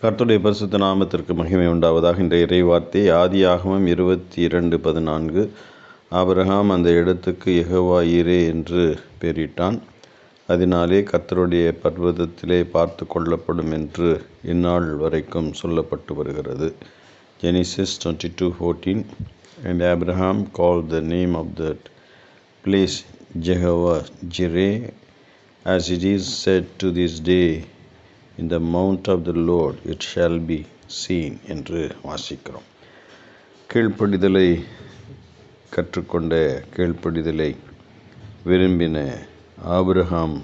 கர்த்தருடைய பரிசுத்த நாமத்திற்கு மகிமை உண்டாவதாக. இன்றைய இறைவார்த்தை ஆதியாகமம் 22:14. ஆபிரகாம் அந்த இடத்துக்கு யெகோவா ஈரே என்று பெயரிட்டான். அதனாலே கர்த்தருடைய பர்வதத்திலே பார்த்து கொள்ளப்படும் என்று இந்நாள் வரைக்கும் சொல்லப்பட்டு வருகிறது. Genesis 22:14. And Abraham called the name of that place Jehovah Jireh, as it is said to this day, in the mount of the Lord it shall be seen என்று வாசிக்கிறோம். கீழ்ப்படிதலை கற்றுக்கொண்ட, கீழ்ப்படிதலை விரும்பின ஆபிரகாம்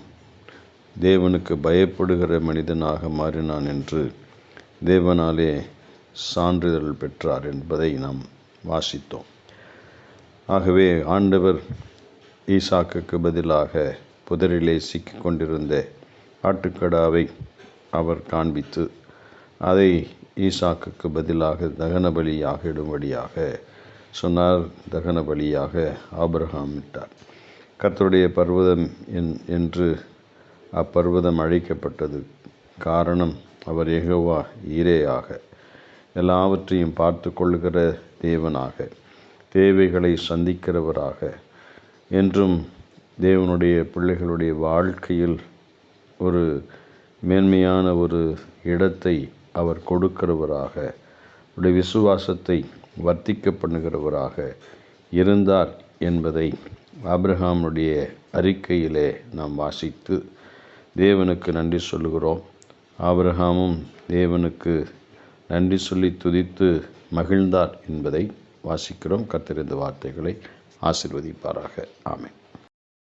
தேவனுக்கு பயப்படுகிற மனிதனாக மாறினான் என்று தேவனாலே சான்றிதழ் பெற்றார் என்பதை நாம் வாசித்தோம். ஆகவே ஆண்டவர் ஈசாக்குக்கு பதிலாக புதரிலே சிக்கிக் கொண்டிருந்த ஆட்டுக்கடாவை அவர் காண்பித்து அதை ஈசாக்குக்கு பதிலாக தகன பலியாக இடும்படியாக சொன்னார். தகன பலியாக ஆபிரகாம் இட்டார். கர்த்தருடைய பர்வதம் என்று அப்பர்வதம் அழைக்கப்பட்டது. காரணம், அவர் யெகோவா ஈரேயாக, எல்லாவற்றையும் பார்த்து கொள்ளுகிற தேவனாக, தேவைகளை சந்திக்கிறவராக, என்றும் தேவனுடைய பிள்ளைகளுடைய வாழ்க்கையில் ஒரு மேன்மையான ஒரு இடத்தை அவர் கொடுக்கிறவராக, அவருடைய விசுவாசத்தை வர்த்திக்க பண்ணுகிறவராக இருந்தார் என்பதை ஆபிரகாமுடைய அறிக்கையிலே நாம் வாசித்து தேவனுக்கு நன்றி சொல்லுகிறோம். ஆபிரகாமும் தேவனுக்கு நன்றி சொல்லி துதித்து மகிழ்ந்தார் என்பதை வாசிக்கிறோம். கர்த்தர் இந்த வார்த்தைகளை ஆசீர்வதிப்பாராக. ஆமென்.